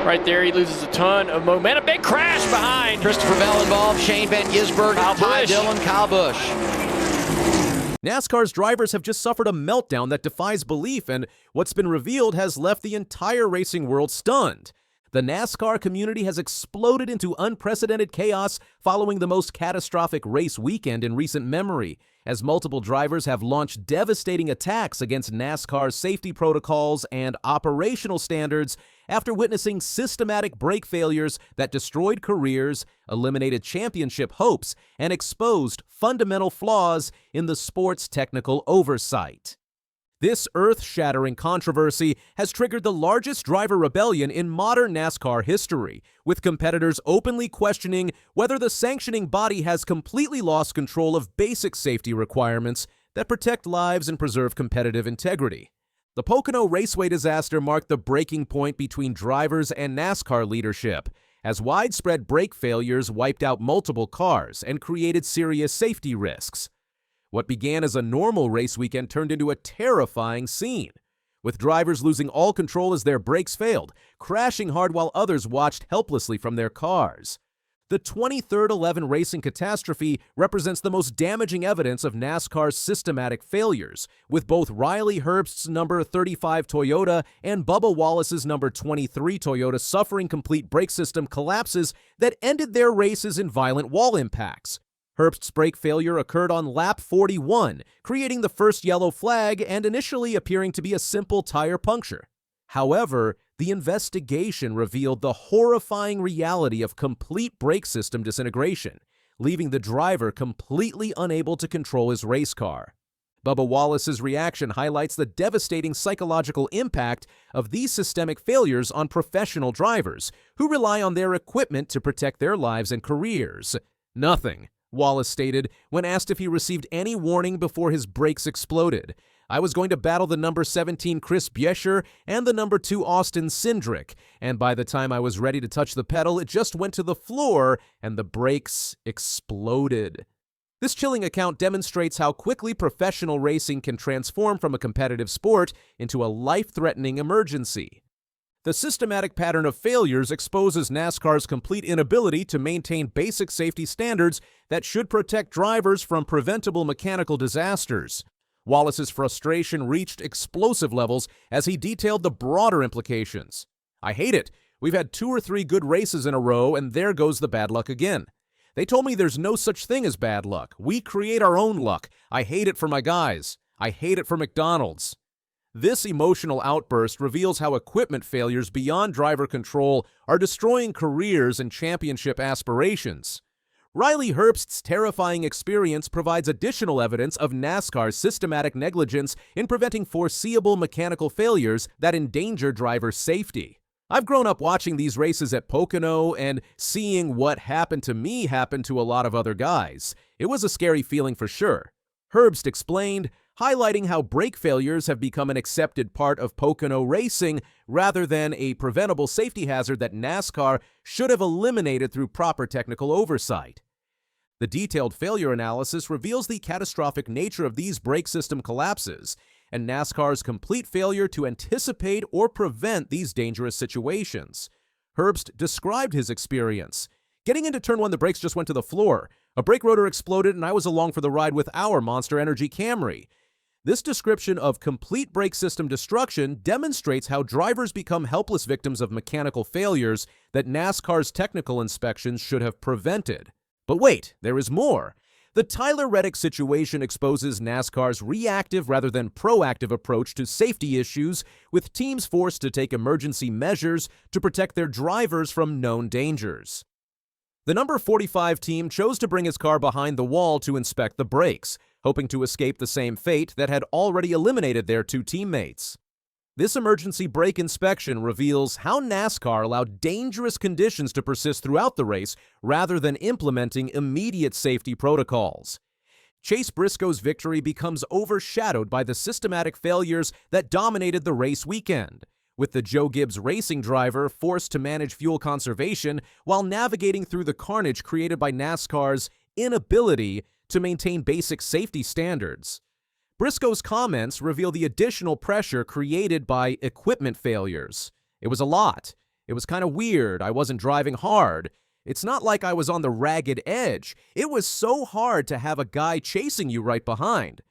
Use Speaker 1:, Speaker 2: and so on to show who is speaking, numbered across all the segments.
Speaker 1: Right there, he loses a ton of momentum. Big crash behind.
Speaker 2: Christopher Bell involved, Shane Van Gisbergen, Ty Dillon, Kyle Busch.
Speaker 3: NASCAR's drivers have just suffered a meltdown that defies belief, and what's been revealed has left the entire racing world stunned. The NASCAR community has exploded into unprecedented chaos following the most catastrophic race weekend in recent memory, as multiple drivers have launched devastating attacks against NASCAR's safety protocols and operational standards after witnessing systematic brake failures that destroyed careers, eliminated championship hopes, and exposed fundamental flaws in the sport's technical oversight. This earth-shattering controversy has triggered the largest driver rebellion in modern NASCAR history, with competitors openly questioning whether the sanctioning body has completely lost control of basic safety requirements that protect lives and preserve competitive integrity. The Pocono Raceway disaster marked the breaking point between drivers and NASCAR leadership, as widespread brake failures wiped out multiple cars and created serious safety risks. What began as a normal race weekend turned into a terrifying scene, with drivers losing all control as their brakes failed, crashing hard while others watched helplessly from their cars. The 23rd racing catastrophe represents the most damaging evidence of NASCAR's systematic failures, with both Riley Herbst's number 35 Toyota and Bubba Wallace's number 23 Toyota suffering complete brake system collapses that ended their races in violent wall impacts. Herbst's brake failure occurred on lap 41, creating the first yellow flag and initially appearing to be a simple tire puncture. However, the investigation revealed the horrifying reality of complete brake system disintegration, leaving the driver completely unable to control his race car. Bubba Wallace's reaction highlights the devastating psychological impact of these systemic failures on professional drivers, who rely on their equipment to protect their lives and careers. Nothing, Wallace stated when asked if he received any warning before his brakes exploded. I was going to battle the number 17 Chris Buescher and the number 2 Austin Cindric, and by the time I was ready to touch the pedal, it just went to the floor and the brakes exploded. This chilling account demonstrates how quickly professional racing can transform from a competitive sport into a life-threatening emergency. The systematic pattern of failures exposes NASCAR's complete inability to maintain basic safety standards that should protect drivers from preventable mechanical disasters. Wallace's frustration reached explosive levels as he detailed the broader implications. "I hate it. We've had 2 or 3 good races in a row, and there goes the bad luck again. They told me there's no such thing as bad luck. We create our own luck. I hate it for my guys. I hate it for McDonald's." This emotional outburst reveals how equipment failures beyond driver control are destroying careers and championship aspirations. Riley Herbst's terrifying experience provides additional evidence of NASCAR's systematic negligence in preventing foreseeable mechanical failures that endanger driver safety. I've grown up watching these races at Pocono and seeing what happened to me happen to a lot of other guys. It was a scary feeling for sure. Herbst explained, highlighting how brake failures have become an accepted part of Pocono racing rather than a preventable safety hazard that NASCAR should have eliminated through proper technical oversight. The detailed failure analysis reveals the catastrophic nature of these brake system collapses and NASCAR's complete failure to anticipate or prevent these dangerous situations. Herbst described his experience. "Getting into turn 1, the brakes just went to the floor. A brake rotor exploded and I was along for the ride with our Monster Energy Camry." This description of complete brake system destruction demonstrates how drivers become helpless victims of mechanical failures that NASCAR's technical inspections should have prevented. But wait, there is more. The Tyler Reddick situation exposes NASCAR's reactive rather than proactive approach to safety issues, with teams forced to take emergency measures to protect their drivers from known dangers. The number 45 team chose to bring his car behind the wall to inspect the brakes, hoping to escape the same fate that had already eliminated their 2 teammates. This emergency brake inspection reveals how NASCAR allowed dangerous conditions to persist throughout the race rather than implementing immediate safety protocols. Chase Briscoe's victory becomes overshadowed by the systematic failures that dominated the race weekend, with the Joe Gibbs Racing driver forced to manage fuel conservation while navigating through the carnage created by NASCAR's inability to maintain basic safety standards. Briscoe's comments reveal the additional pressure created by equipment failures. It was a lot. It was kind of weird. I wasn't driving hard. It's not like I was on the ragged edge. It was so hard to have a guy chasing you right behind.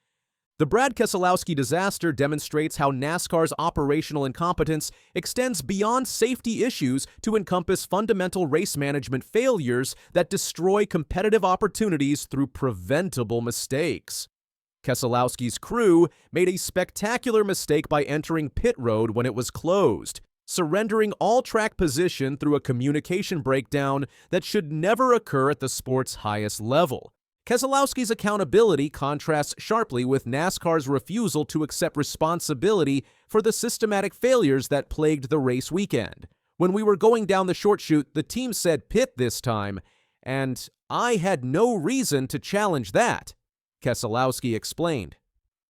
Speaker 3: The Brad Keselowski disaster demonstrates how NASCAR's operational incompetence extends beyond safety issues to encompass fundamental race management failures that destroy competitive opportunities through preventable mistakes. Keselowski's crew made a spectacular mistake by entering pit road when it was closed, surrendering all track position through a communication breakdown that should never occur at the sport's highest level. Keselowski's accountability contrasts sharply with NASCAR's refusal to accept responsibility for the systematic failures that plagued the race weekend. When we were going down the short chute, the team said pit this time, and I had no reason to challenge that, Keselowski explained.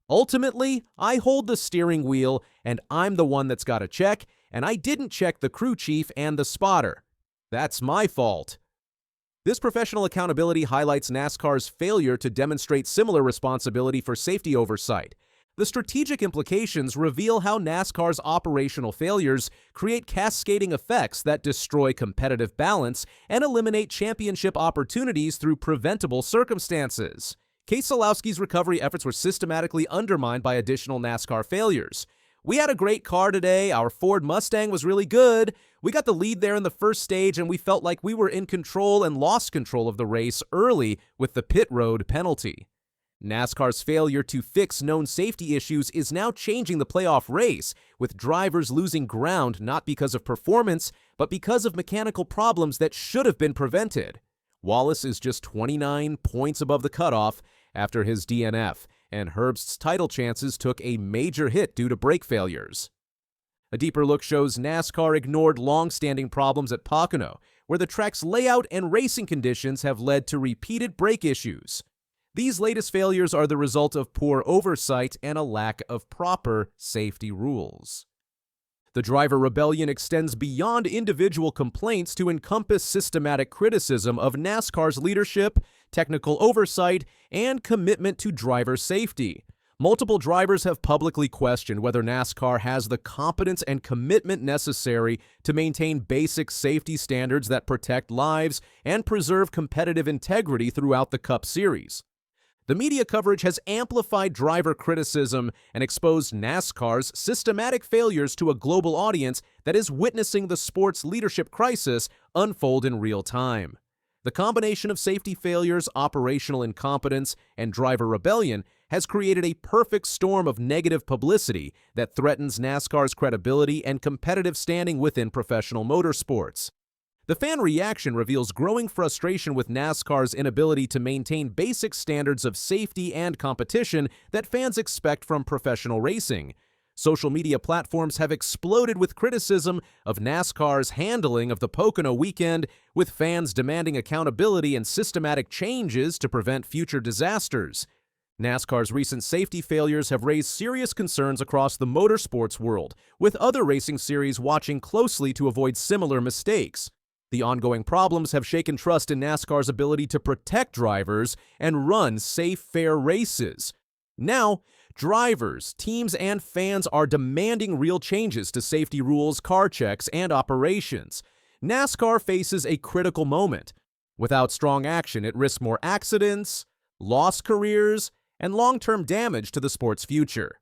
Speaker 3: Ultimately, I hold the steering wheel, and I'm the one that's got to check, and I didn't check the crew chief and the spotter. That's my fault. This professional accountability highlights NASCAR's failure to demonstrate similar responsibility for safety oversight. The strategic implications reveal how NASCAR's operational failures create cascading effects that destroy competitive balance and eliminate championship opportunities through preventable circumstances. Keselowski's recovery efforts were systematically undermined by additional NASCAR failures. We had a great car today. Our Ford Mustang was really good. We got the lead there in the first stage, and we felt like we were in control and lost control of the race early with the pit road penalty. NASCAR's failure to fix known safety issues is now changing the playoff race, with drivers losing ground not because of performance, but because of mechanical problems that should have been prevented. Wallace is just 29 points above the cutoff after his DNF, and Herbst's title chances took a major hit due to brake failures. A deeper look shows NASCAR ignored long-standing problems at Pocono, where the track's layout and racing conditions have led to repeated brake issues. These latest failures are the result of poor oversight and a lack of proper safety rules. The driver rebellion extends beyond individual complaints to encompass systematic criticism of NASCAR's leadership, technical oversight, and commitment to driver safety. Multiple drivers have publicly questioned whether NASCAR has the competence and commitment necessary to maintain basic safety standards that protect lives and preserve competitive integrity throughout the Cup Series. The media coverage has amplified driver criticism and exposed NASCAR's systematic failures to a global audience that is witnessing the sport's leadership crisis unfold in real time. The combination of safety failures, operational incompetence, and driver rebellion has created a perfect storm of negative publicity that threatens NASCAR's credibility and competitive standing within professional motorsports. The fan reaction reveals growing frustration with NASCAR's inability to maintain basic standards of safety and competition that fans expect from professional racing. Social media platforms have exploded with criticism of NASCAR's handling of the Pocono weekend, with fans demanding accountability and systematic changes to prevent future disasters. NASCAR's recent safety failures have raised serious concerns across the motorsports world, with other racing series watching closely to avoid similar mistakes. The ongoing problems have shaken trust in NASCAR's ability to protect drivers and run safe, fair races. Now, drivers, teams, and fans are demanding real changes to safety rules, car checks, and operations. NASCAR faces a critical moment. Without strong action, it risks more accidents, lost careers, and long-term damage to the sport's future.